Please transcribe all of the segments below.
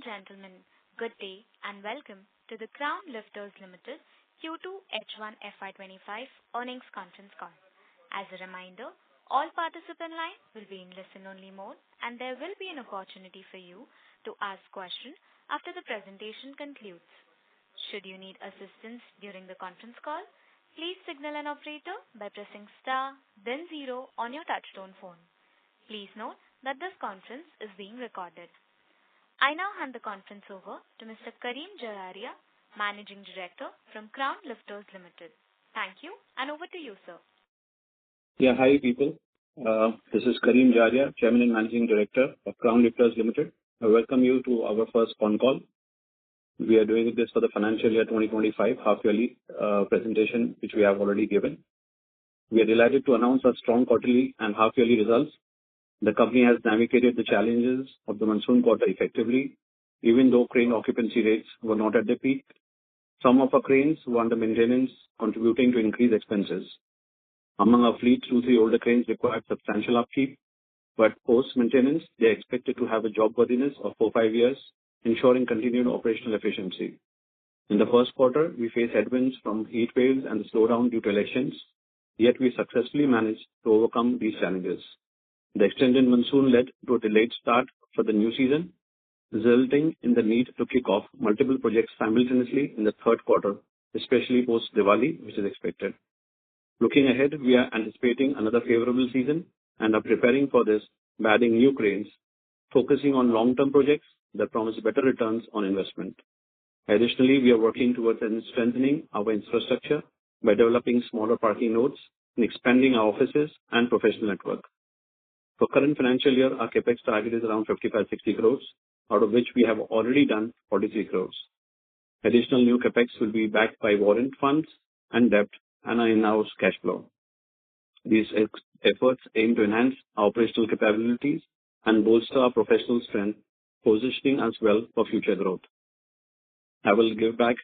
gentlemen, good day and welcome to the Crown Lifters Limited Q2 H1 FY'25 earnings conference call. As a reminder, all participant lines will be in listen-only mode and there will be an opportunity for you to ask questions after the presentation concludes. Should you need assistance during the conference call, please signal an operator by pressing star then 0 on your touchtone phone. Please note that this conference is being recorded. I now hand the conference over to Mr. Karim Jararia, Managing Director from Crown Lifters Limited. Thank you, and over to you, sir. Yeah, hi people. This is Karim Jararia, Chairman and Managing Director of Crown Lifters Limited. I welcome you to our first Concall. We are doing this for the financial year 2025 half-yearly presentation, which we have already given. We are delighted to announce our strong quarterly and half-yearly results. The company has navigated the challenges of the monsoon quarter effectively, even though crane occupancy rates were not at their peak. Some of our cranes were under maintenance, contributing to increased expenses. Among our fleet, 2-3 older cranes required substantial upkeep, but post-maintenance, they are expected to have a job worthiness of 4-5 years, ensuring continued operational efficiency. In the first quarter, we faced headwinds from heat waves and the slowdown due to elections, yet we successfully managed to overcome these challenges. The extended monsoon led to a delayed start for the new season, resulting in the need to kick off multiple projects simultaneously in the third quarter, especially post-Diwali, which is expected. Looking ahead, we are anticipating another favorable season and are preparing for this by adding new cranes, focusing on long-term projects that promise better returns on investment. Additionally, we are working towards strengthening our infrastructure by developing smaller parking nodes and expanding our offices and professional network. For current financial year, our capex target is around 55-60 crores, out of which we have already done 43 crores. Additional new capex will be backed by warrant funds and debt and our in-house cash flow. These efforts aim to enhance our operational capabilities and bolster our professional strength, positioning us well for future growth. I will give back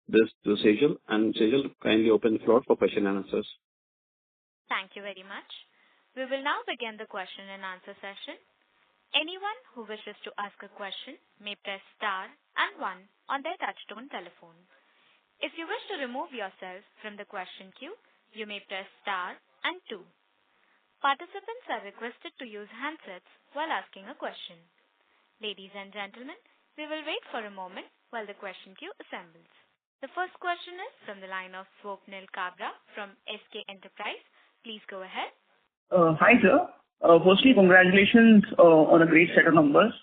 this to Sejal, and Sejal, kindly open the floor for question and answers. Thank you very much. We will now begin the question and answer session. Anyone who wishes to ask a question may press star and 1 on their touchtone telephone. If you wish to remove yourself from the question queue, you may press star and 2. Participants are requested to use handsets while asking a question. Ladies and gentlemen, we will wait for a moment while the question queue assembles. The first question is from the line of Swapnil Kabra from SK Enterprise. Please go ahead. Hi, sir. Firstly, congratulations on a great set of numbers.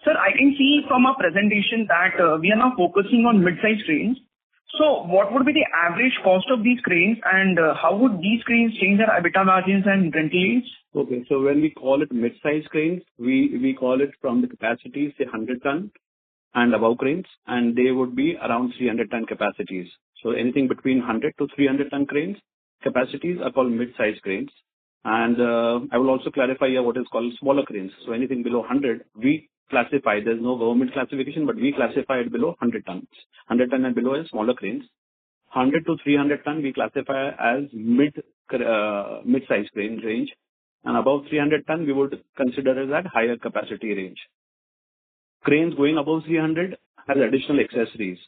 Sir, I can see from our presentation that we are now focusing on mid-size cranes. So, what would be the average cost of these cranes and how would these cranes change their EBITDA margins and rental yields? Okay, so when we call it mid-size cranes, we call it from the capacity, say 100 ton and above cranes, and they would be around 300 ton capacities. So, anything between 100 to 300 ton cranes capacities are called mid-size cranes. And I will also clarify here what is called smaller cranes. So anything below 100, we classify. There's no government classification, but we classify it below 100 tons. 100 ton and below is smaller cranes. 100 to 300 ton we classify as mid-size crane range. And above 300 ton we would consider as that higher capacity range. Cranes going above 300 has additional accessories,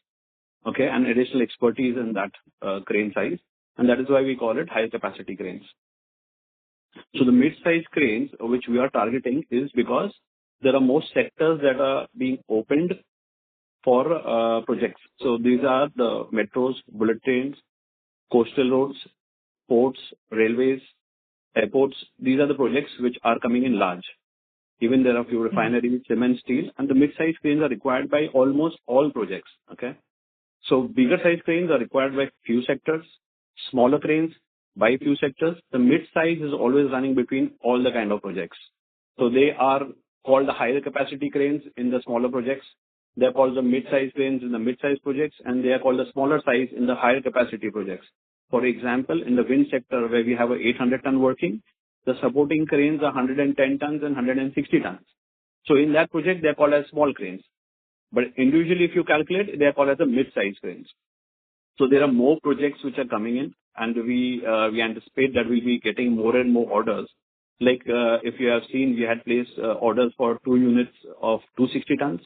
okay, and additional expertise in that crane size. And that is why we call it higher capacity cranes. So the mid-size cranes which we are targeting is because there are more sectors that are being opened for projects. So these are the metros, bullet trains, coastal roads, ports, railways, airports. These are the projects which are coming in large. Even there are few refineries, cement, steel, and the mid-size cranes are required by almost all projects. Okay, so bigger size cranes are required by few sectors, smaller cranes by few sectors. The mid-size is always running between all the kind of projects. So they are called the higher capacity cranes in the smaller projects. They are called the mid-size cranes in the mid-size projects, and they are called the smaller size in the higher capacity projects. For example, in the wind sector where we have a 800 ton working, the supporting cranes are 110 tons and 160 tons. So in that project, they are called as small cranes. But individually, if you calculate, they are called as the mid-size cranes. So there are more projects which are coming in, and we anticipate that we'll be getting more and more orders. Like if you have seen, we had placed orders for 2 units of 260 tons,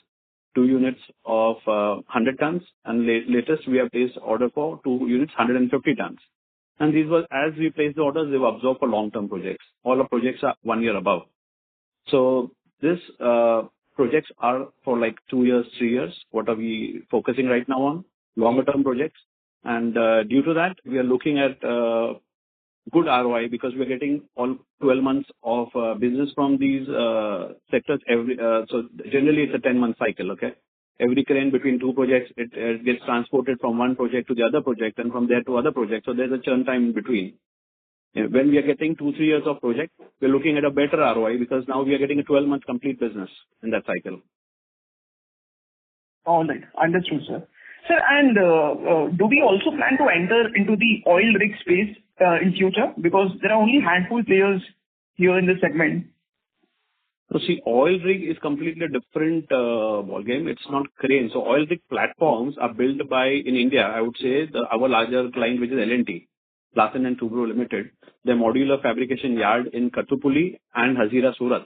2 units of 100 tons, and latest we have placed order for 2 units 150 tons. And these were, as we place the orders, they were absorbed for long-term projects. All our projects are 1 year above. So this projects are for like 2 years, 3 years. What are we focusing right now on? Longer term projects. And due to that, we are looking at good ROI because we're getting all 12 months of business from these sectors. So generally it's a 10-month cycle, okay? Every crane between 2 projects, it gets transported from one project to the other project and from there to other project. So there's a churn time in between. When we are getting 2-3 years of project, we're looking at a better ROI because now we are getting a 12-month complete business in that cycle. All right. Understood, sir. Sir, and do we also plan to enter into the oil rig space in future? Because there are only handful players here in this segment. So see, oil rig is completely different ballgame. It's not crane. So oil rig platforms are built by, in India, I would say, our larger client, which is L&T, Larsen & Toubro Limited, their modular fabrication yard in Kattupalli and Hazira, Surat.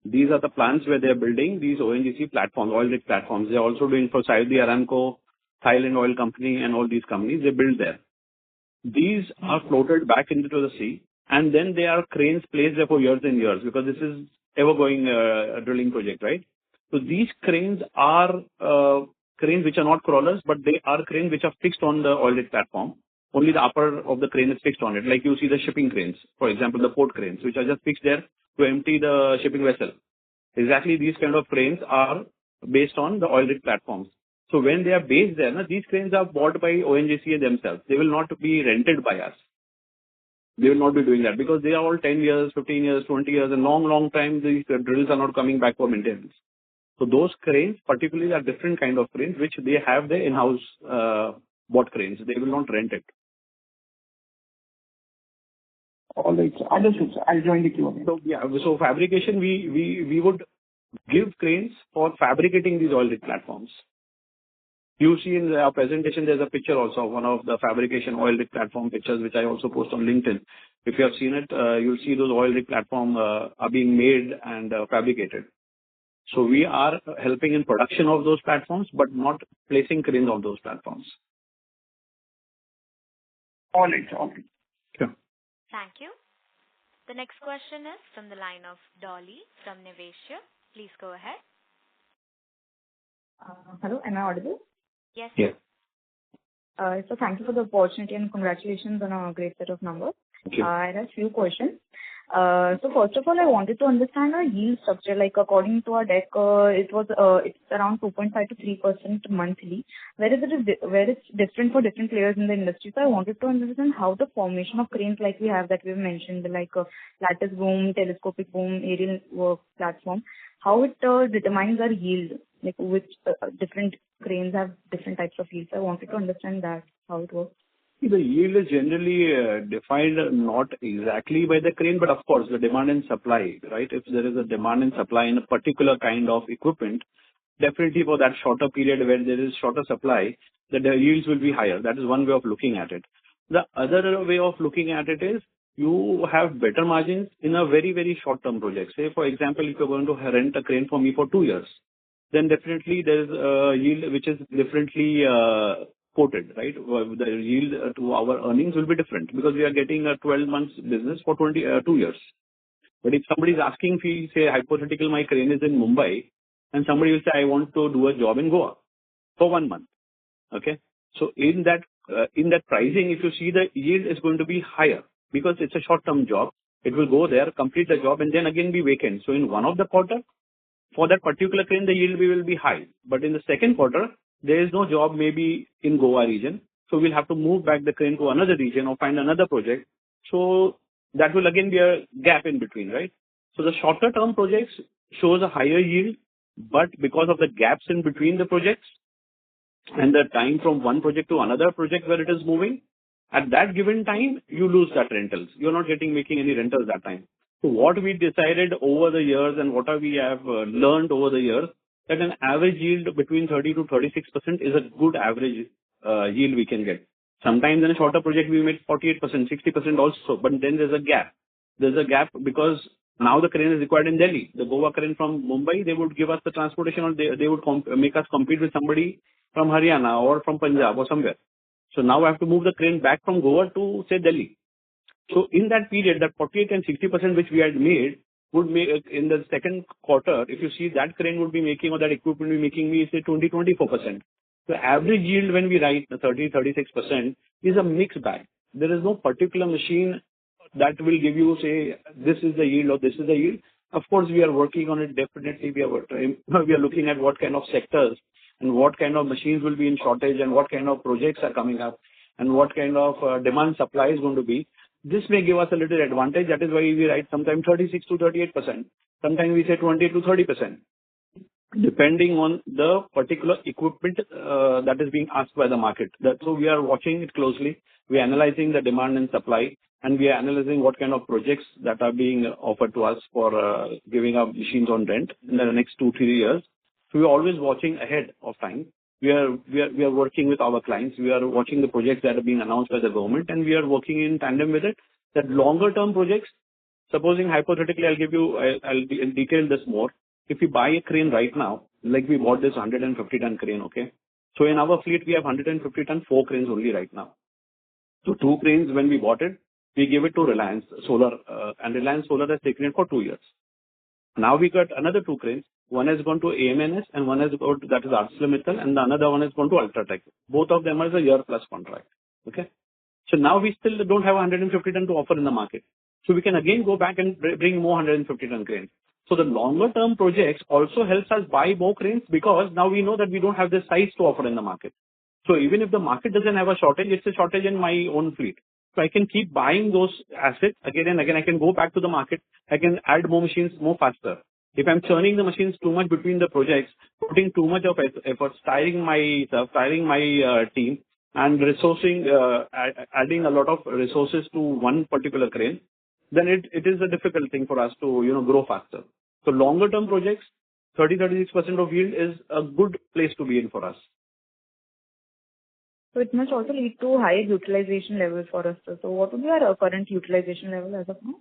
These are the plants where they're building these ONGC platforms, oil rig platforms. They're also doing for Saudi Aramco, Thailand Oil Company, and all these companies. They build there. These are floated back into the sea, and then there are cranes placed there for years and years because this is ever-going drilling project, right? So these cranes are cranes which are not crawlers, but they are cranes which are fixed on the oil rig platform. Only the upper of the crane is fixed on it, like you see the shipping cranes, for example, the port cranes, which are just fixed there to empty the shipping vessel. Exactly these kind of cranes are based on the oil rig platforms. So when they are based there, these cranes are bought by ONGC themselves. They will not be rented by us. They will not be doing that because they are all 10 years, 15 years, 20 years, and long time these drills are not coming back for maintenance. So those cranes particularly are different kind of cranes which they have their in-house bought cranes. They will not rent it. All right, sir. Understood, sir. I'll join the queue again. So yeah, so fabrication, we would give cranes for fabricating these oil rig platforms. You see in our presentation, there's a picture also of one of the fabrication oil rig platform pictures, which I also post on LinkedIn. If you have seen it, you'll see those oil rig platform are being made and fabricated. So we are helping in production of those platforms, but not placing cranes on those platforms. All right, sir. All right. Sure. Thank you. The next question is from the line of Dolly from Nivesha. Please go ahead. Hello, am I audible? Yes. Yes. So thank you for the opportunity and congratulations on a great set of numbers. Thank you. I had a few questions. So first of all, I wanted to understand our yield structure. Like according to our deck, it's around 2.5 to 3% monthly. Where it's different for different players in the industry. So I wanted to understand how the formation of cranes like we have that we've mentioned, like lattice boom, telescopic boom, aerial work platform, how it determines our yield. Like which different cranes have different types of yields. I wanted to understand that, how it works. The yield is generally defined not exactly by the crane, but of course the demand and supply, right? If there is a demand and supply in a particular kind of equipment, definitely for that shorter period where there is shorter supply, the yields will be higher. That is one way of looking at it. The other way of looking at it is you have better margins in a very, very short-term project. Say, for example, if you're going to rent a crane for me for 2 years, then definitely there is a yield which is differently quoted, right? The yield to our earnings will be different because we are getting a 12 months business for 2 years. But if somebody is asking me, say hypothetical, my crane is in Mumbai, and somebody will say, I want to do a job in Goa for 1 month. Okay. So in that pricing, if you see, the yield is going to be higher because it's a short-term job. It will go there, complete the job, and then again be vacant. So in one of the quarter, for that particular crane, the yield will be high. But in the second quarter, there is no job maybe in Goa region. So we'll have to move back the crane to another region or find another project. So that will again be a gap in between, right? So the shorter term projects shows a higher yield, but because of the gaps in between the projects and the time from one project to another project where it is moving, at that given time, you lose that rentals. You're not making any rentals that time. So what we decided over the years and what we have learned over the years, that an average yield between 30 to 36% is a good average yield we can get. Sometimes in a shorter project we make 48%, 60% also, but then there's a gap. There's a gap because Now the crane is required in Delhi. The Goa crane from Mumbai, they would give us the transportation, or they would make us compete with somebody from Haryana or from Punjab or somewhere. So now I have to move the crane back from Goa to, say, Delhi. So in that period, that 48 and 60% which we had made would make in the second quarter, if you see, that crane would be making, or that equipment will be making me, say, 20-24%. The average yield when we write 30-36% is a mixed bag. There is no particular machine that will give you, say, this is the yield or this is the yield. Of course, we are working on it. Definitely, we are looking at what kind of sectors and what kind of machines will be in shortage and what kind of projects are coming up and what kind of demand supply is going to be. This may give us a little advantage. That is why we write sometimes 36-38%. Sometimes we say 20-30%, depending on the particular equipment that is being asked by the market. So we are watching it closely. We are analyzing the demand and supply, and we are analyzing what kind of projects that are being offered to us for giving up machines on rent in the next 2-3 years. So we are always watching ahead of time. We are working with our clients. We are watching the projects that are being announced by the government, and we are working in tandem with it. That longer term projects, supposing hypothetically, I'll detail this more. If you buy a crane right now, like we bought this 150 ton crane, okay? So in our fleet, we have 150 ton, 4 cranes only right now. So 2 cranes, when we bought it, we gave it to Reliance Solar, and Reliance Solar has taken it for 2 years. Now we got another 2 cranes. One has gone to AMNS and one has gone to, that is ArcelorMittal, and the another one has gone to Ultratech. Both of them are a year plus contract. Okay. So now we still don't have 150 ton to offer in the market. So we can again go back and bring more 150 ton cranes. So the longer term projects also helps us buy more cranes, because now we know that we don't have the size to offer in the market. So even if the market doesn't have a shortage, it's a shortage in my own fleet. So I can keep buying those assets again and again. I can go back to the market. I can add more machines more faster. If I'm churning the machines too much between the projects, putting too much of effort, tiring my team, and resourcing, adding a lot of resources to one particular crane, then it is a difficult thing for us to grow faster. So longer term projects, 30-36% of yield is a good place to be in for us. So it must also lead to higher utilization levels for us. So what would be our current utilization level as of now?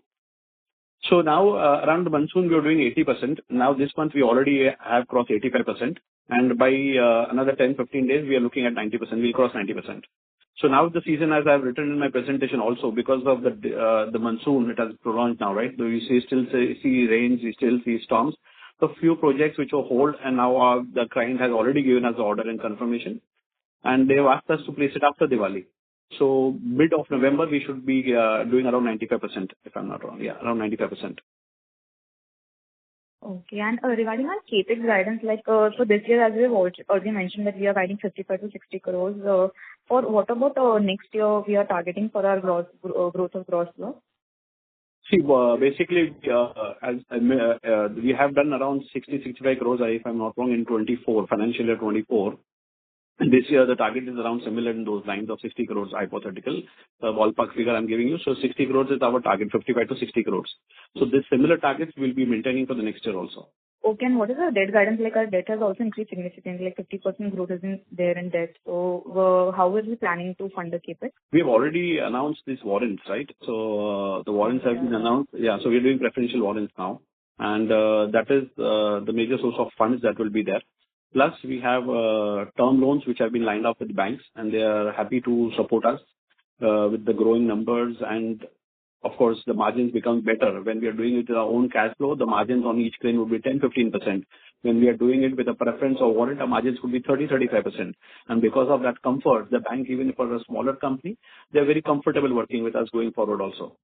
So now around the monsoon, we are doing 80%. Now this month, we already have crossed 85%. And by another 10-15 days, we are looking at 90%. We'll cross 90%. So now the season, as I've written in my presentation also, because of the monsoon, it has prolonged now, right? So we still see rains, we still see storms. So few projects which are hold, and now the client has already given us the order and confirmation. And they have asked us to place it after Diwali. So mid of November, we should be doing around 95%, if I'm not wrong. Yeah, around 95%. Okay. And regarding our CapEx guidance, like for this year, as we have already mentioned, that we are guiding 55-60 crores. For what about next year, we are targeting for our growth of gross flow? See, basically, we have done around 60-65 crores, if I'm not wrong, in financial year 24. This year, the target is around similar in those lines of 60 crores, hypothetical. Ballpark figure I'm giving you. So 60 crores is our target, 55-60 crores. So this similar targets we'll be maintaining for the next year also. Okay, and what is our debt guidance? Like our debt has also increased significantly, like 50% growth is in there in debt. So how are we planning to fund the CapEx? We have already announced these warrants, right? So the warrants have been announced. Yeah, so we're doing preferential warrants now. And that is the major source of funds that will be there. Plus, we have term loans which have been lined up with banks, and they are happy to support us with the growing numbers. And of course, the margins become better. When we are doing it with our own cash flow, the margins on each crane would be 10-15%. When we are doing it with a preference or warrant, our margins would be 30-35%. And because of that comfort, the bank, even for a smaller company, they're very comfortable working with us going forward also.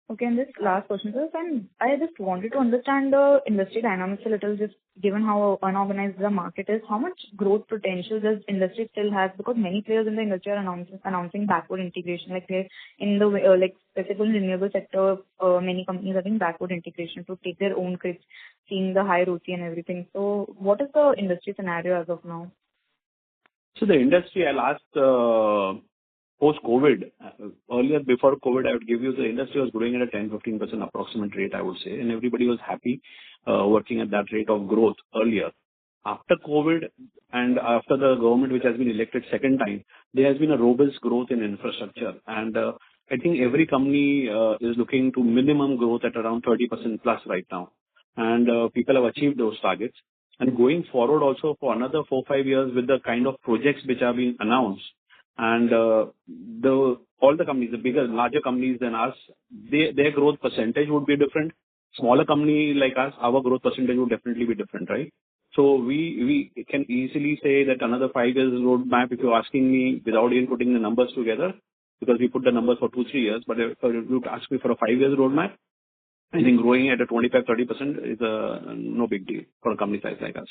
Okay, and this last question, sir, and I just wanted to understand the industry dynamics a little, just given how unorganized the market is. How much growth potential does industry still have? Because many players in the industry are announcing backward integration, like they in the like specifically in the renewable sector, many companies are doing backward integration to take their own credits, seeing the high ROCE and everything. So, what is the industry scenario as of now? So the industry, I'll ask. Post-COVID, earlier before COVID, I would give you the industry was growing at a 10-15% approximate rate, I would say, and everybody was happy working at that rate of growth earlier. After COVID and after the government which has been elected second time, there has been a robust growth in infrastructure, and I think every company is looking to minimum growth at around 30% plus right now. And people have achieved those targets. And going forward also for another 4-5 years with the kind of projects which are being announced, and all the companies, the bigger, larger companies than us, their growth percentage would be different. Smaller company like us, our growth percentage would definitely be different, right? So we can easily say that another 5 years roadmap, if you're asking me without even putting the numbers together, because we put the numbers for 2-3 years, but if you ask me for a 5 years roadmap, I think growing at a 25-30% is no big deal for a company size like us.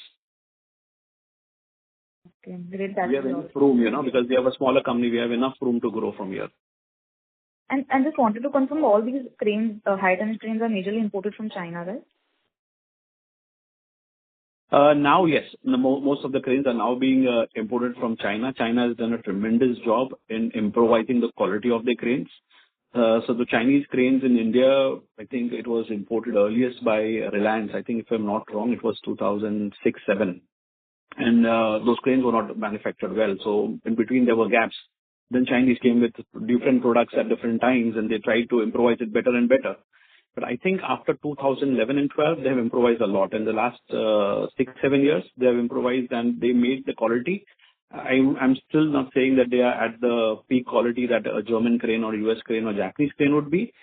Okay, great. That's We have enough room, because we have a smaller company, we have enough room to grow from here. And just wanted to confirm, all these cranes, high tonnage cranes are majorly imported from China, right? Now, yes. Most of the cranes are now being imported from China. China has done a tremendous job in improvising the quality of their cranes. So the Chinese cranes in India, I think it was imported earliest by Reliance. I think if I'm not wrong, it was 2006-07. And those cranes were not manufactured well. So in between there were gaps. Then Chinese came with different products at different times and they tried to improvise it better and better. But I think after 2011 and 12, they have improvised a lot. In the last 6-7 years, they have improvised and they made the quality. I'm still not saying that they are at the peak quality that a German crane or US crane or Japanese crane would be.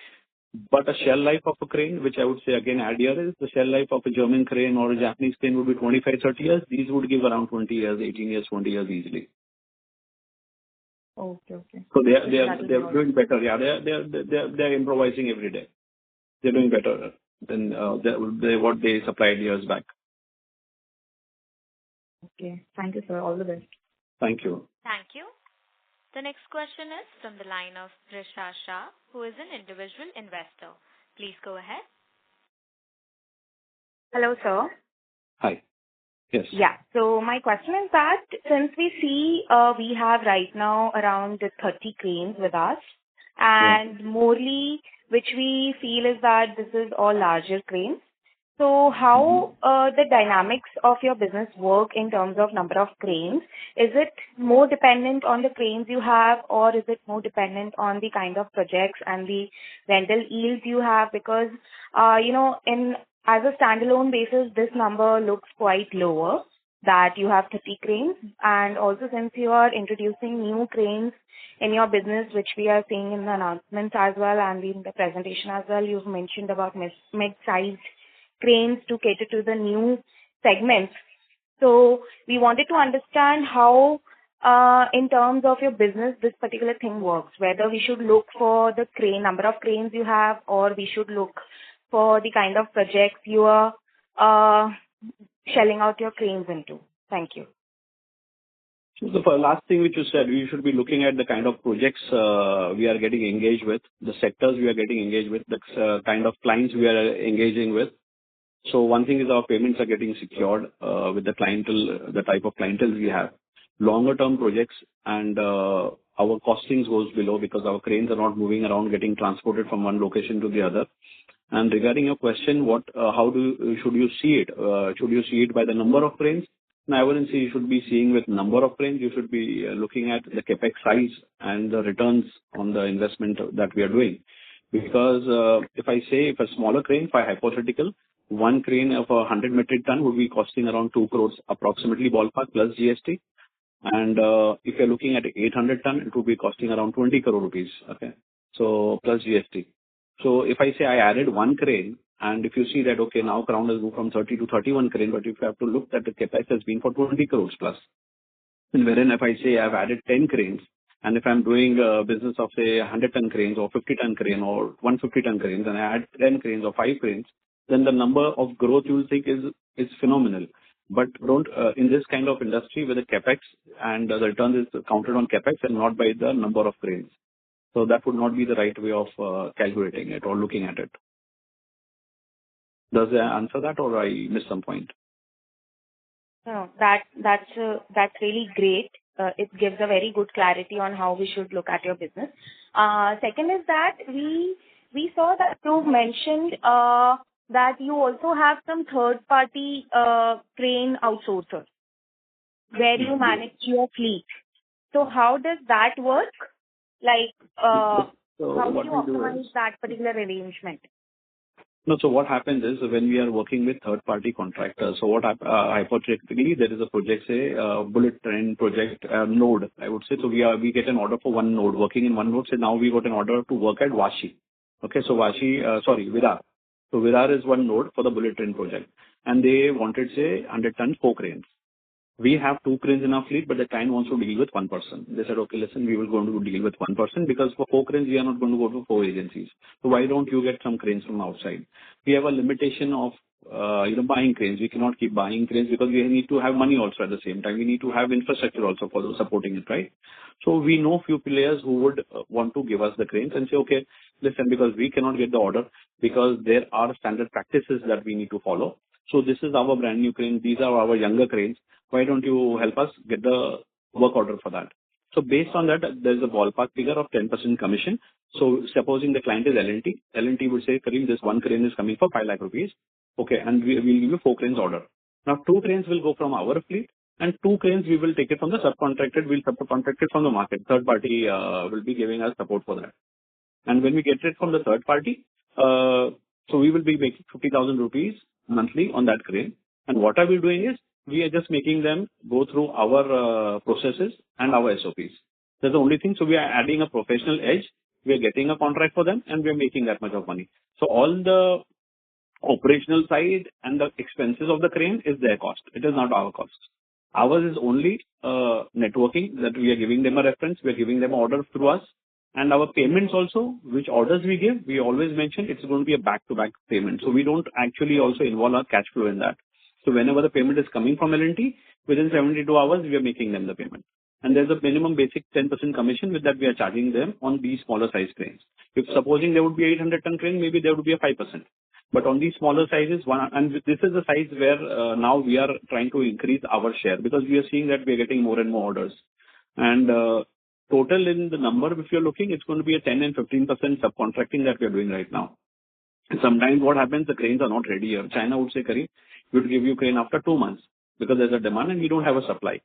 But a shell life of a crane, which I would say again add here, is the shell life of a German crane or a Japanese crane would be 25-30 years. These would give around 20 years, 18 years, 20 years easily. Okay. So they are doing better. Yeah, they are improvising every day. They're doing better than what they supplied years back. Okay. Thank you, sir. All the best. Thank you. Thank you. The next question is from the line of Risha Shah, who is an individual investor. Please go ahead. Hello, sir. Hi. Yes. Yeah. So my question is that since we see we have right now around 30 cranes with us, and morely, which we feel is that this is all larger cranes. So how the dynamics of your business work in terms of number of cranes? Is it more dependent on the cranes you have, or is it more dependent on the kind of projects and the rental yields you have? Because, as a standalone basis, this number looks quite lower, that you have 30 cranes. And also since you are introducing new cranes in your business, which we are seeing in the announcements as well and in the presentation as well, you've mentioned about mid-sized cranes to cater to the new segments. So we wanted to understand how, in terms of your business, this particular thing works, whether we should look for the number of cranes you have, or we should look for the kind of projects you are shelling out your cranes into. Thank you. So the last thing which you said, we should be looking at the kind of projects we are getting engaged with, the sectors we are getting engaged with, the kind of clients we are engaging with. So one thing is our payments are getting secured with the clientele, the type of clientele we have. Longer term projects and our costings goes below because our cranes are not moving around getting transported from one location to the other. And regarding your question, should you see it? Should you see it by the number of cranes? No, I wouldn't say you should be seeing with number of cranes. You should be looking at the capex size and the returns on the investment that we are doing. Because if a smaller crane, for hypothetical, one crane of 100 metric ton would be costing around 2 crores, approximately ballpark plus GST. And if you're looking at 800 ton, it would be costing around 20 crore rupees. Okay. So plus GST. So if I say I added one crane, and if you see that, okay, now Crown has moved from 30 to 31 crane, but if you have to look that the capex has been for 20 crores plus. And wherein if I say I've added 10 cranes, and if I'm doing a business of say 100 ton cranes or 50 ton crane or 150 ton cranes, and I add 10 cranes or 5 cranes, then the number of growth you will think is phenomenal. But don't in this kind of industry where the capex and the return is counted on capex and not by the number of cranes. So that would not be the right way of calculating it or looking at it. Does that answer that, or I missed some point? No, that's really great. It gives a very good clarity on how we should look at your business. Second is that we saw that you mentioned that you also have some third-party crane outsourcers where you manage your fleet. So how does that work? Like, So How do what you we do optimize is, that particular arrangement? no, so what happens is when we are working with third-party contractors, so what hypothetically, there is a project, say, bullet train project, node, I would say. So we get an order for one node, working in one node. So now we got an order to work at Vashi. Okay, so Virar. So Virar is one node for the bullet train project, and they wanted, say, 100 tons, 4 cranes. We have 2 cranes in our fleet, but the client wants to deal with one person. They said, "Okay, listen, we will go to deal with one person because for 4 cranes, we are not going to go to 4 agencies. So why don't you get some cranes from outside?" We have a limitation of, buying cranes. We cannot keep buying cranes because we need to have money also at the same time. We need to have infrastructure also for supporting it, right? So we know few players who would want to give us the cranes and say, "Okay, listen, because we cannot get the order because there are standard practices that we need to follow. So this is our brand new crane. These are our younger cranes. Why don't you help us get the work order for that?" So based on that, there's a ballpark figure of 10% commission. So supposing the client is L&T, L&T would say, "Karim, this one crane is coming for 5 lakh rupees. Okay, and we'll give you 4 cranes order." Now 2 cranes will go from our fleet and 2 cranes we will take it from the subcontracted. We'll subcontract it from the market. Third party will be giving us support for that. And when we get it from the third party, so we will be making 50,000 rupees monthly on that crane. And what are we doing is we are just making them go through our processes and our SOPs. That's the only thing. So we are adding a professional edge. We are getting a contract for them and we are making that much of money. So all the operational side and the expenses of the crane is their cost. It is not our cost. Ours is only networking, that we are giving them a reference, we are giving them an order through us. And our payments also, which orders we give, we always mention it's going to be a back-to-back payment. So we don't actually also involve our cash flow in that. So whenever the payment is coming from L&T, within 72 hours, we are making them the payment. And there's a minimum basic 10% commission with that we are charging them on these smaller size cranes. If supposing there would be 800 ton crane, maybe there would be a 5%. But on these smaller sizes, and this is the size where now we are trying to increase our share because we are seeing that we are getting more and more orders. And total in the number, if you're looking, it's going to be a 10 and 15% subcontracting that we are doing right now. And sometimes what happens, the cranes are not ready here. China would say, "Karim, we will give you crane after 2 months because there's a demand and we don't have a supply."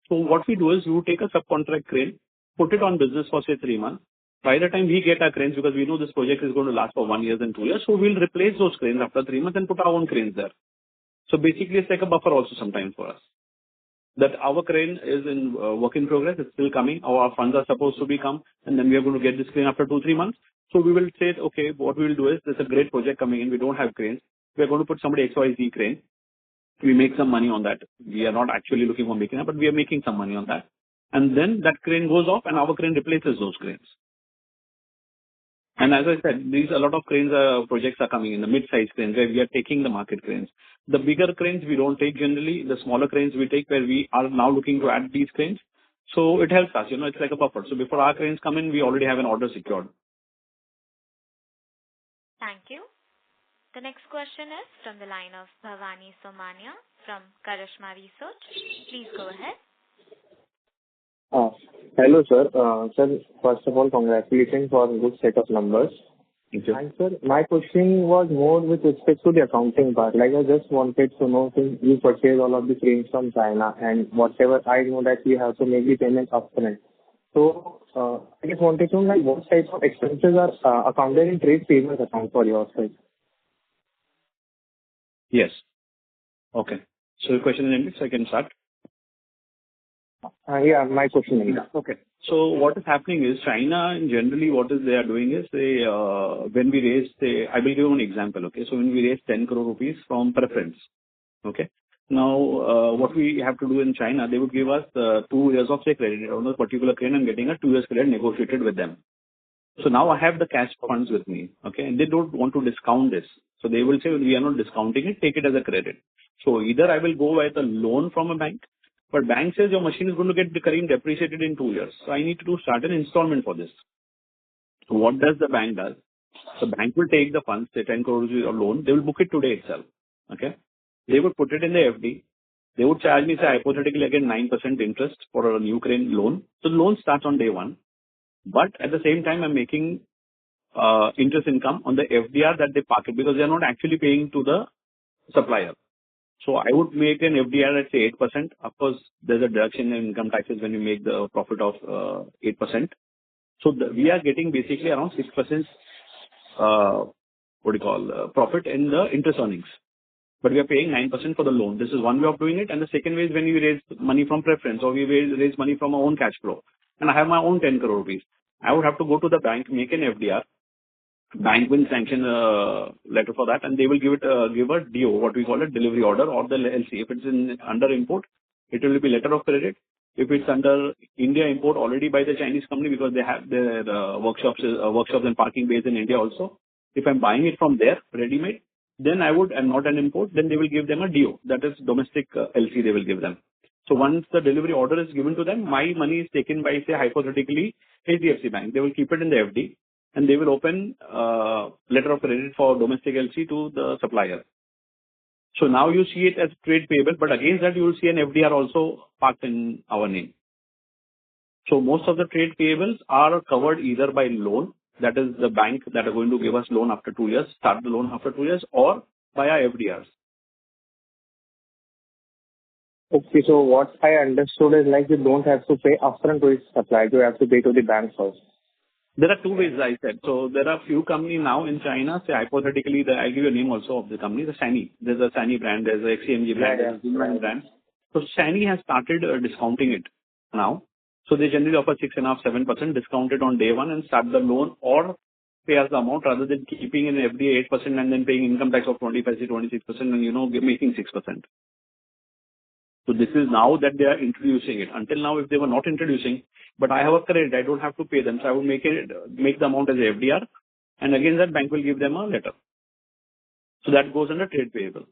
So what we do is we take a subcontract crane, put it on business for say 3 months. By the time we get our cranes, because we know this project is going to last for 1 year and 2 years, so we'll replace those cranes after 3 months and put our own cranes there. So basically it's like a buffer also sometimes for us. That our crane is in work in progress, it's still coming. Our funds are supposed to be come, and then we are going to get this crane after 2-3 months. So we will say, okay, what we will do is there's a great project coming in. We don't have cranes. We are going to put somebody XYZ crane. We make some money on that. We are not actually looking for making it, but we are making some money on that. And then that crane goes off and our crane replaces those cranes. And as I said, a lot of cranes projects are coming in, the mid-size cranes where we are taking the market cranes. The bigger cranes we don't take generally. The smaller cranes we take where we are now looking to add these cranes. So it helps us, it's like a buffer. So before our cranes come in, we already have an order secured. Thank you. The next question is from the line of Bhavani Somania from Karishma Research. Please go ahead. Hello, sir. Sir, first of all, congratulations for a good set of numbers. Thank you. And sir, my question was more with respect to the accounting part. Like I just wanted to know, since you purchase all of the cranes from China and whatever, I know that we have to make the payment upfront. So I just wanted to know like what types of expenses are accounted in trade payables account for your side. Yes. Okay. So the question is ended, so I can start. Yeah, my question is. Okay. So what is happening is China, generally, what is they are doing is they, when we raise, I will give you an example. Okay. So when we raise 10 crore rupees from preference. Okay. Now, what we have to do in China, they would give us 2 years of say credit on a particular crane and getting a 2 years credit negotiated with them. So now I have the cash funds with me. Okay. And they don't want to discount this. So they will say, we are not discounting it, take it as a credit. So either I will go with a loan from a bank, but bank says your machine is going to get depreciated in 2 years. So I need to start an installment for this. So what does the bank do? The bank will take the funds, say 10 crores of loan, they will book it today itself. Okay. They would put it in the FD. They would charge me, say, hypothetically again 9% interest for a new crane loan. So the loan starts on day one. But at the same time, I'm making interest income on the FDR that they park it because they are not actually paying to the supplier. So I would make an FDR at say 8%. Of course, there's a deduction in income taxes when you make the profit of 8%. So we are getting basically around 6% profit in the interest earnings. But we are paying 9% for the loan. This is one way of doing it. And the second way is when we raise money from preference or we raise money from our own cash flow. And I have my own 10 crore rupees. I would have to go to the bank, make an FDR. Bank will sanction a letter for that and they will give a DO, what we call a delivery order or the LC. If it's under import, it will be letter of credit. If it's under India import already by the Chinese company because they have their workshops and parking bays in India also. If I'm buying it from there, ready-made, then and not an import, then they will give them a DO. That is domestic LC they will give them. So once the delivery order is given to them, my money is taken by, say, hypothetically, HDFC Bank. They will keep it in the FD and they will open letter of credit for domestic LC to the supplier. So now you see it as trade payable, but against that you will see an FDR also parked in our name. So most of the trade payables are covered either by loan, that is the bank that are going to give us loan after 2 years, start the loan after 2 years, or via FDRs. Okay, so what I understood is like you don't have to pay upfront to its supplier, you have to pay to the bank first. There are two ways I said. So there are few companies now in China, say hypothetically, I'll give you a name also of the company, the Sany. There's a Sany brand, there's a XCMG brand, there's a Zinman brand. So Sany has started discounting it now. So they generally offer 6.5%, 7% discounted on day one and start the loan or pay us the amount rather than keeping in FD 8% and then paying income tax of 25 to 26% and making 6%. So this is now that they are introducing it. Until now, if they were not introducing, but I have a credit, I don't have to pay them. So I would make the amount as a FDR and against that bank will give them a letter. So that goes under trade payable.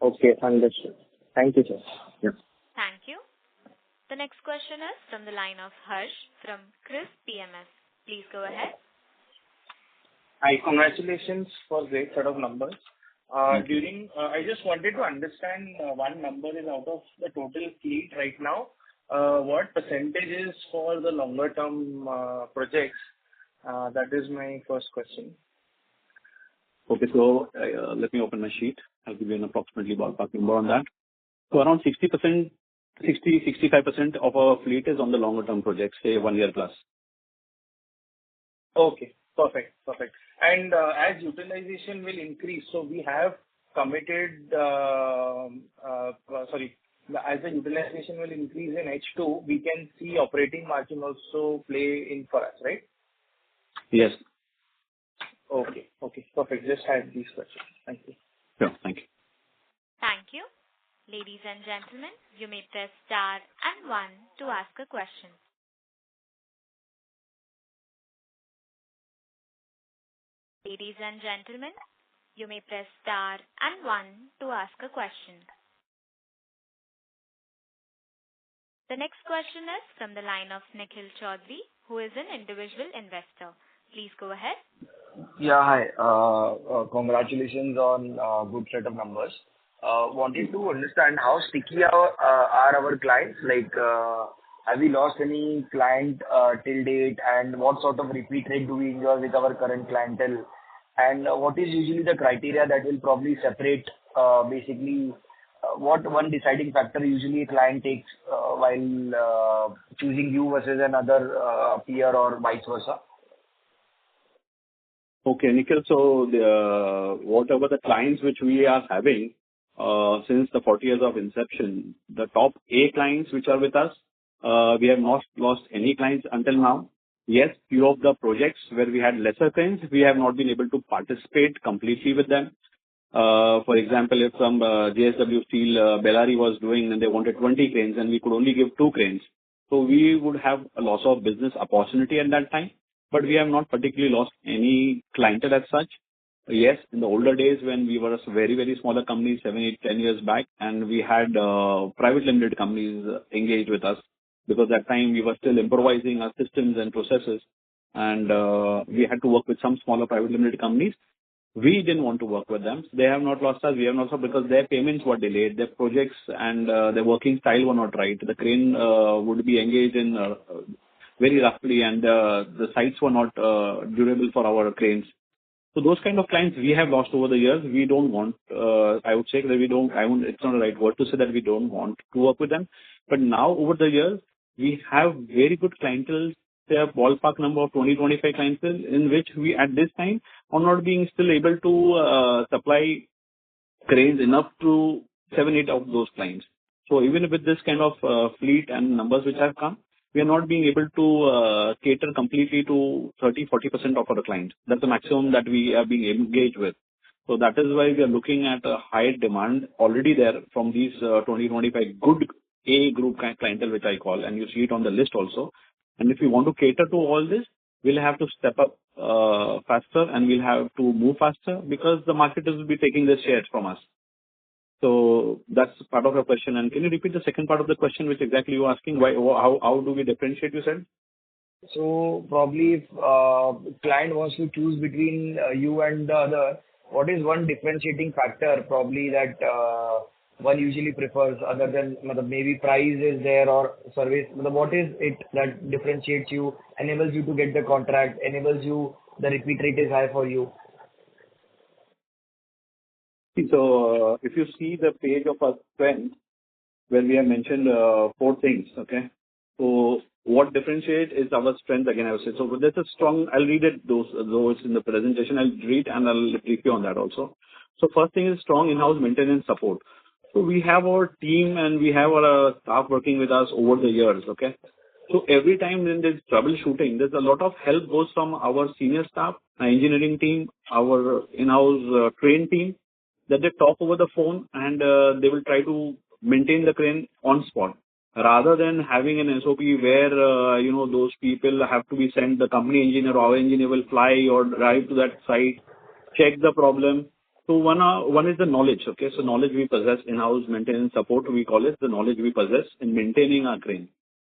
Okay, understood. Thank you, sir. Yeah. Thank you. The next question is from the line of Harsh from Chris PMS. Please go ahead. Hi, congratulations for great set of numbers. I just wanted to understand one number is out of the total fleet right now. What percentage is for the longer term projects? That is my first question. Okay, so let me open my sheet. I'll give you an approximately ballpark number on that. So around 65% of our fleet is on the longer term projects, say 1 year plus. Okay, perfect. And as utilization will increase, so we have committed, as the utilization will increase in H2, we can see operating margin also play in for us, right? Yes. Okay, perfect. Just had these questions. Thank you. Sure, thank you. Thank you. Ladies and gentlemen, you may press star and 1 to ask a question. Ladies and gentlemen, you may press star and 1 to ask a question. The next question is from the line of Nikhil Chaudhary, who is an individual investor. Please go ahead. Yeah, hi. Congratulations on good set of numbers. Wanted to understand how sticky are our clients? Like, have we lost any client till date, and what sort of repeat rate do we enjoy with our current clientele? And what is usually the criteria that will probably separate basically what one deciding factor usually a client takes while choosing you versus another peer or vice versa? Okay, Nikhil. So whatever the clients which we are having since the 40 years of inception, the top A clients which are with us, we have not lost any clients until now. Yes, few of the projects where we had lesser cranes, we have not been able to participate completely with them. For example, if some JSW Steel Bellary was doing and they wanted 20 cranes and we could only give 2 cranes, so we would have a loss of business opportunity at that time. But we have not particularly lost any clientele as such. Yes, in the older days when we were a very, very smaller company, 7, 8, 10 years back, and we had private limited companies engaged with us, because that time we were still improvising our systems and processes, and we had to work with some smaller private limited companies. We didn't want to work with them. They have not lost us. We have not lost because their payments were delayed, their projects and their working style were not right. The crane would be engaged in very roughly, and the sites were not durable for our cranes. So those kind of clients we have lost over the years. We don't want, I would say that we don't, it's not the right word to say that we don't want to work with them. But now over the years, we have very good clientele say a ballpark number of 20-25 clients in which we at this time are not being still able to supply cranes enough to 7-8 of those clients. So even with this kind of fleet and numbers which have come, we are not being able to cater completely to 30-40% of our clients. That's the maximum that we are being engaged with. So that is why we are looking at a high demand already there from these 20-25 good A group clientele, which I call, and you see it on the list also. And if we want to cater to all this, we'll have to step up faster and we'll have to move faster because the market will be taking the shares from us. So that's part of your question. And can you repeat the second part of the question, which exactly you were asking? Why, how do we differentiate, you said? So probably if client wants to choose between you and the other, what is one differentiating factor probably that one usually prefers other than maybe price is there or service? What is it that differentiates you, enables you to get the contract, enables you the repeat rate is high for you? So if you see the page of our strength, where we have mentioned 4 things, okay? So what differentiate is our strength again, I would say. So there's a strong, I'll read it, those in the presentation, I'll read and I'll brief you on that also. So first thing is strong in-house maintenance support. So we have our team and we have our staff working with us over the years, okay? So every time when there's troubleshooting, there's a lot of help goes from our senior staff, our engineering team, our in-house trained team, that they talk over the phone and they will try to maintain the crane on spot rather than having an SOP where, those people have to be sent, the company engineer or our engineer will fly or drive to that site, check the problem. So one is the knowledge, okay? So knowledge we possess in-house maintenance support, we call it the knowledge we possess in maintaining our crane.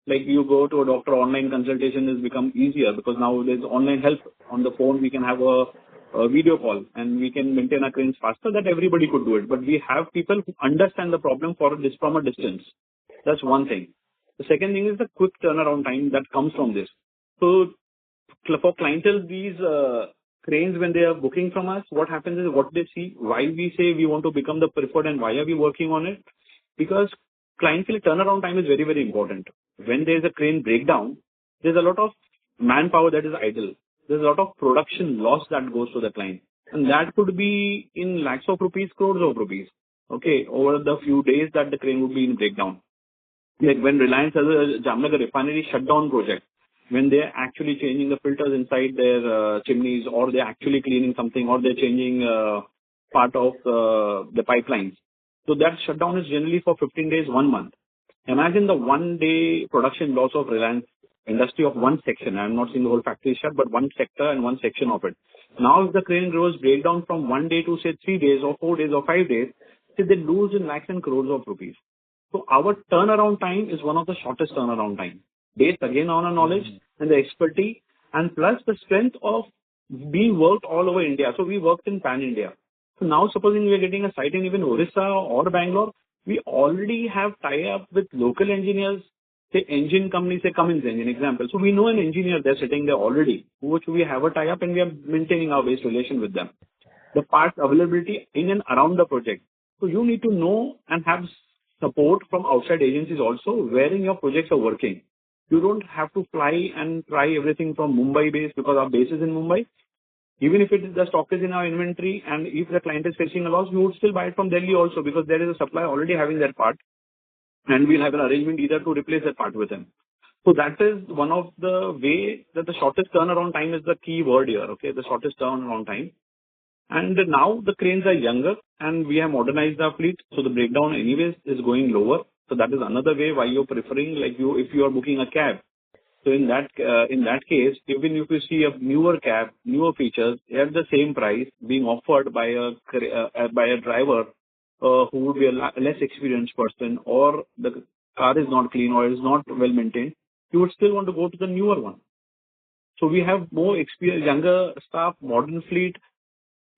Like you go to a doctor, online consultation has become easier because now there's online help on the phone. We can have a video call and we can maintain our cranes faster. That everybody could do it. But we have people who understand the problem from a distance. That's one thing. The second thing is the quick turnaround time that comes from this. So for clientele, these cranes, when they are booking from us, what happens is what they see, why we say we want to become the preferred and why are we working on it? Because clientele turnaround time is very, very important. When there is a crane breakdown, there's a lot of manpower that is idle. There's a lot of production loss that goes to the client. And that could be in lakhs of rupees, crores of rupees. Okay, over the few days that the crane would be in breakdown. Like when Reliance has a Jamnagar refinery shutdown project, when they're actually changing the filters inside their chimneys, or they're actually cleaning something, or they're changing part of the pipelines. So that shutdown is generally for 15 days, 1 month. Imagine the 1 day production loss of Reliance industry of one section. I'm not saying the whole factory shut, but one sector and one section of it. Now if the crane grows breakdown from 1 day to say 3 days or 4 days or 5 days, say they lose in lakhs and crores of rupees. So our turnaround time is one of the shortest turnaround time, based again on our knowledge and the expertise, and plus the strength of being worked all over India. So we worked in Pan India. So now supposing we are getting a site in even Orissa or Bangalore, we already have tie-up with local engineers, say engine company, say Cummins Engine example. So we know an engineer there sitting there already, which we have a tie-up and we are maintaining our base relation with them. The parts availability in and around the project. So you need to know and have support from outside agencies also wherein your projects are working. You don't have to fly and try everything from Mumbai base because our base is in Mumbai. Even if the stock is in our inventory and if the client is facing a loss, we would still buy it from Delhi also because there is a supplier already having that part and we'll have an arrangement either to replace that part with him. So that is one of the way that the shortest turnaround time is the key word here, okay, the shortest turnaround time. And now the cranes are younger and we have modernized our fleet. So the breakdown anyways is going lower. So that is another way why you're preferring, like if you are booking a cab. So in that case, even if you see a newer cab, newer features at the same price being offered by a driver who would be a less experienced person, or the car is not clean or is not well maintained, you would still want to go to the newer one. So we have more experienced, younger staff, modern fleet,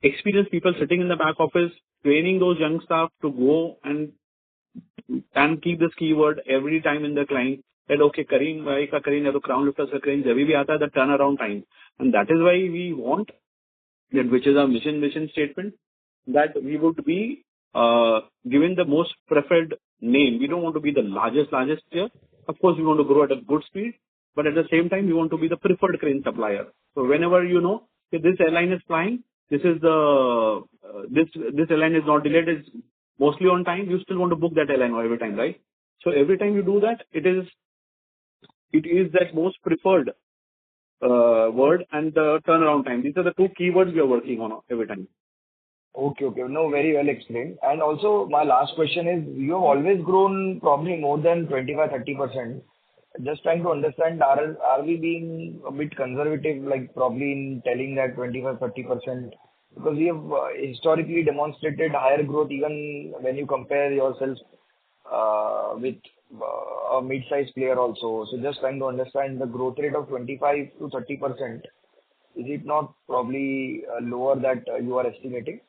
experienced people sitting in the back office, training those young staff to go and keep this keyword every time in the client that, okay, Kareem bhai ka crane hai to crown lifters ka crane jabhi bhi aata hai, the turnaround time. And that is why we want that, which is our mission statement, that we would be given the most preferred name. We don't want to be the largest here. Of course, we want to grow at a good speed, but at the same time, you want to be the preferred crane supplier. So whenever you know that this airline is flying, this airline is not delayed, is mostly on time, you still want to book that airline every time, right? So every time you do that, it is that most preferred word and the turnaround time. These are the two keywords we are working on every time. Okay. No, very well explained. And also, my last question is, you have always grown probably more than 25-30%. Just trying to understand, are we being a bit conservative, like probably in telling that 25-30%? Because we have historically demonstrated higher growth even when you compare yourself with a mid-sized player also. So just trying to understand the growth rate of 25-30%. Is it not probably lower that you are estimating?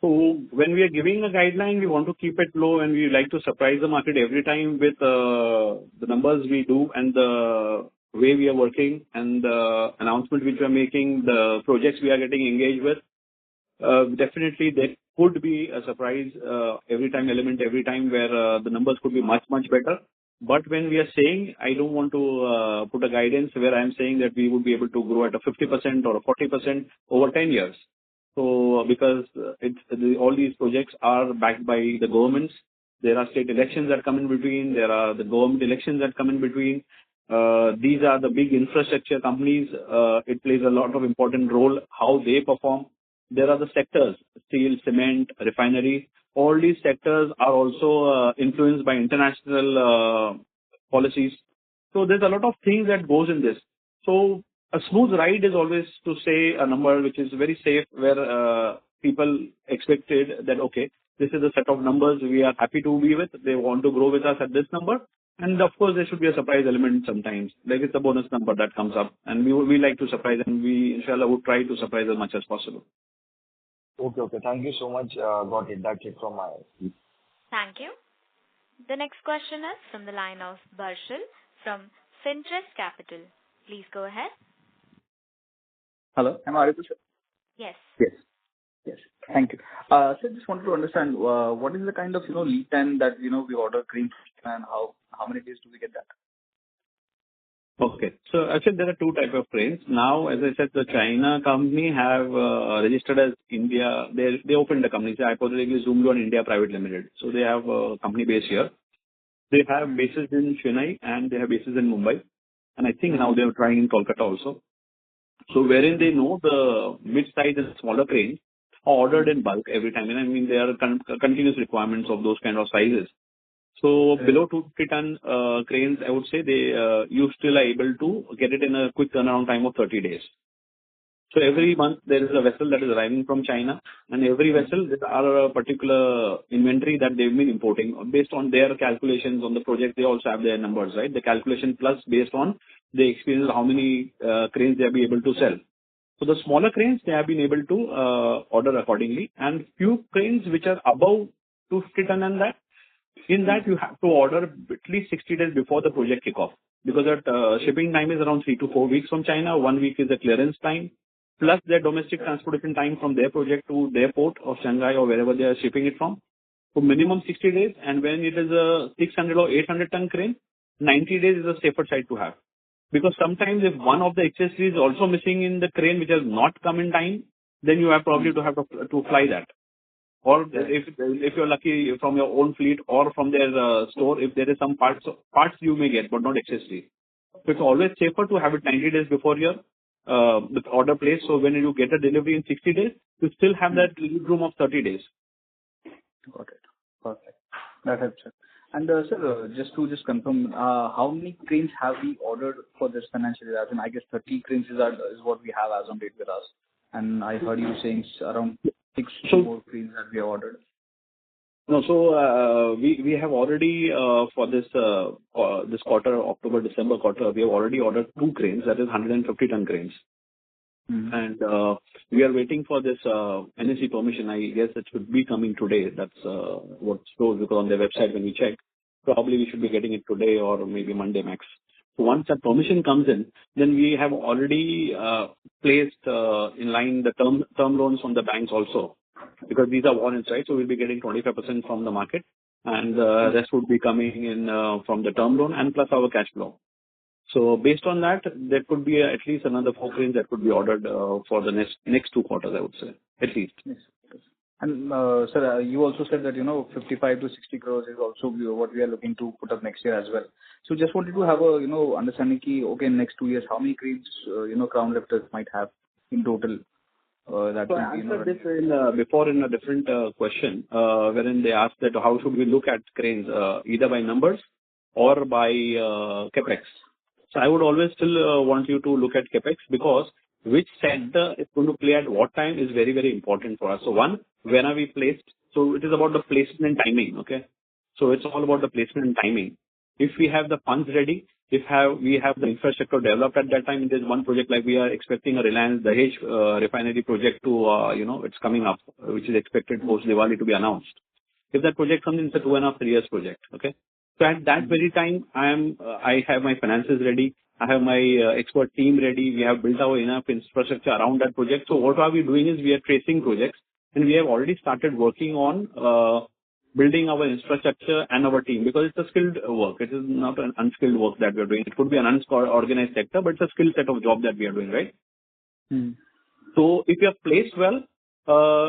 So when we are giving a guideline, we want to keep it low, and we like to surprise the market every time with the numbers we do and the way we are working and the announcement which we are making, the projects we are getting engaged with. Definitely there could be a surprise every time where the numbers could be much better. But when we are saying, I don't want to put a guidance where I am saying that we would be able to grow at a 50% or a 40% over 10 years. So because all these projects are backed by the governments, there are state elections that come in between, there are the government elections that come in between. These are the big infrastructure companies. It plays a lot of important role how they perform. There are the sectors, steel, cement, refinery. All these sectors are also influenced by international policies. So there's a lot of things that goes in this. So a smooth ride is always to say a number which is very safe, where people expected that, okay, this is a set of numbers we are happy to be with. They want to grow with us at this number. And of course, there should be a surprise element sometimes. Like it's a bonus number that comes up. And we like to surprise, and we, inshallah, would try to surprise as much as possible. Okay. Thank you so much. Got it. That's it from my end. Thank you. The next question is from the line of Barshil from Fintrust Capital. Please go ahead. Hello, am I audible, sir? Yes. Yes. Thank you. So I just wanted to understand what is the kind of lead time that we order cranes, and how many days do we get that? Okay. So actually there are two types of cranes. Now, as I said, the China company have registered as India. They opened the company. So hypothetically Zoomdo and India Private Limited. So they have a company base here. They have bases in Chennai and they have bases in Mumbai. And I think now they are trying in Kolkata also. So wherein they know the mid-size and smaller cranes are ordered in bulk every time. And I mean, there are continuous requirements of those kind of sizes. So below 250 ton cranes, I would say you still are able to get it in a quick turnaround time of 30 days. So every month there is a vessel that is arriving from China, and every vessel there are a particular inventory that they've been importing based on their calculations on the project. They also have their numbers, right? The calculation plus based on the experience, how many cranes they have been able to sell. So the smaller cranes, they have been able to order accordingly, and few cranes which are above 250 ton and that, in that you have to order at least 60 days before the project kickoff, because that shipping time is around 3 to 4 weeks from China. 1 week is the clearance time, plus their domestic transportation time from their project to their port of Shanghai or wherever they are shipping it from. So minimum 60 days, and when it is a 600 or 800 ton crane, 90 days is a safer side to have. Because sometimes if one of the accessories is also missing in the crane which has not come in time, then you have probably to have to fly that. Or if you're lucky from your own fleet or from their store, if there is some parts you may get, but not accessories. So it's always safer to have it 90 days before your order place. So when you get a delivery in 60 days, you still have that lead room of 30 days. Got it. Perfect. That helps, sir. And sir, just to confirm, how many cranes have we ordered for this financial year? I guess 30 cranes is what we have as on date with us. And I heard you saying around 6 more cranes that we have ordered. No, so we have already for this quarter, October-December quarter, we have already ordered 2 cranes, that is 150 ton cranes. Mm-hmm. And we are waiting for this NSE permission. I guess it should be coming today. That's what shows, because on their website when we check, probably we should be getting it today or maybe Monday max. So once that permission comes in, then we have already placed in line the term loans from the banks also, because these are warrants, right? So we'll be getting 25% from the market, and the rest would be coming in from the term loan and plus our cash flow. So based on that, there could be at least another 4 cranes that could be ordered for the next 2 quarters, I would say, at least. Yes. And, sir, you also said that, 55 to 60 crores is also what we are looking to put up next year as well. So just wanted to have a, understanding okay, in next 2 years, how many cranes, crown lifters might have in total, that So will I be, answered this before in a different question, wherein they asked that how should we look at cranes, either by numbers or by capex. So I would always still want you to look at capex, because which sector is going to play at what time is very, very important for us. So one, when are we placed? So it is about the placement and timing, okay? So it's all about the placement and timing. If we have the funds ready, we have the infrastructure developed at that time, there's one project like we are expecting a Reliance Dahej refinery project to, it's coming up, which is expected post Diwali to be announced. If that project comes in, it's a 2.5 3 years project, okay? So at that very time, I have my finances ready. I have my expert team ready. We have built our enough infrastructure around that project. So what are we doing is we are tracing projects, and we have already started working on building our infrastructure and our team, because it's a skilled work. It is not an unskilled work that we are doing. It could be an unorganized sector, but it's a skill set of job that we are doing, right? So if you are placed well,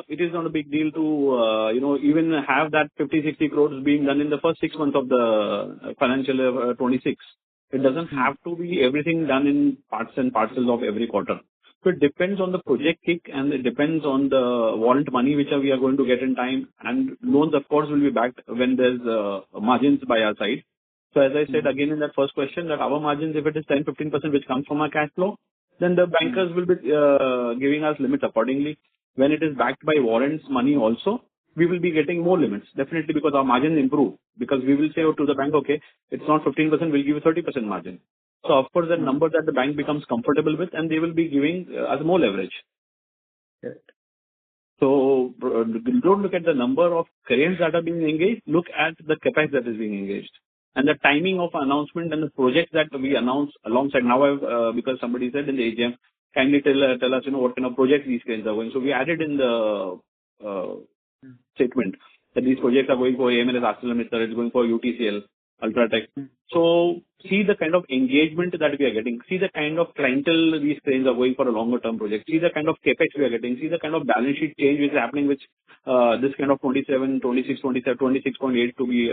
it is not a big deal to, even have that 50-60 crores being done in the first 6 months of the financial year 26. It doesn't have to be everything done in parts and parcels of every quarter. So it depends on the project kick, and it depends on the warrant money which we are going to get in time. And loans, of course, will be backed when there's margins by our side. So as I said again in that first question, that our margins, if it is 10-15% which comes from our cash flow, then the bankers will be giving us limits accordingly. When it is backed by warrants money also, we will be getting more limits, definitely, because our margins improve. Because we will say to the bank, okay, it's not 15%, we'll give you 30% margin. So of course, that number that the bank becomes comfortable with, and they will be giving us more leverage. Correct. So don't look at the number of cranes that are being engaged, look at the capex that is being engaged. And the timing of announcement and the projects that we announce alongside. Now, because somebody said in the AGM, kindly tell us, what kind of projects these cranes are going. So we added in the statement that these projects are going for AMLS, ArcelorMittal, it's going for UTCL, Ultratech. So see the kind of engagement that we are getting. See the kind of clientele these cranes are going for a longer term project. See the kind of capex we are getting. See the kind of balance sheet change which is happening, which this kind of 27, 26, 27, 26.8 to be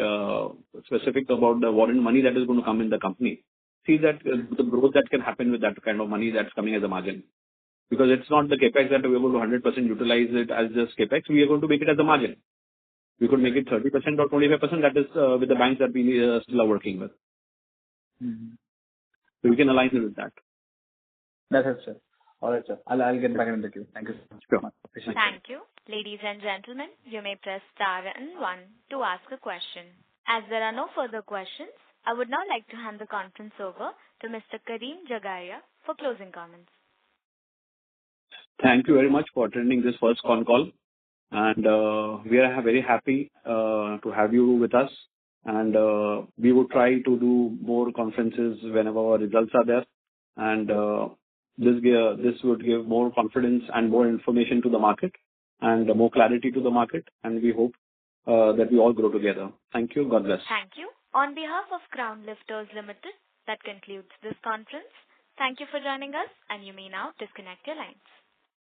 specific about the warrant money that is going to come in the company. See that the growth that can happen with that kind of money that's coming as a margin. Because it's not the capex that we're able to 100% utilize it as just capex. We are going to make it as a margin. We could make it 30% or 25%. That is with the banks that we still are working with. So we can align it with that. That helps, sir. All right, sir. I'll get back in the queue. Thank you so much. Sure. Thank you. Ladies and gentlemen, you may press star and 1 to ask a question. As there are no further questions, I would now like to hand the conference over to Mr. Karim Jagaya for closing comments. Thank you very much for attending this first con call. And we are very happy to have you with us. And we would try to do more conferences whenever our results are there. And this would give more confidence and more information to the market and more clarity to the market. And we hope that we all grow together. Thank you. God bless. Thank you. On behalf of Crown Lifters Limited, that concludes this conference. Thank you for joining us, and you may now disconnect your lines.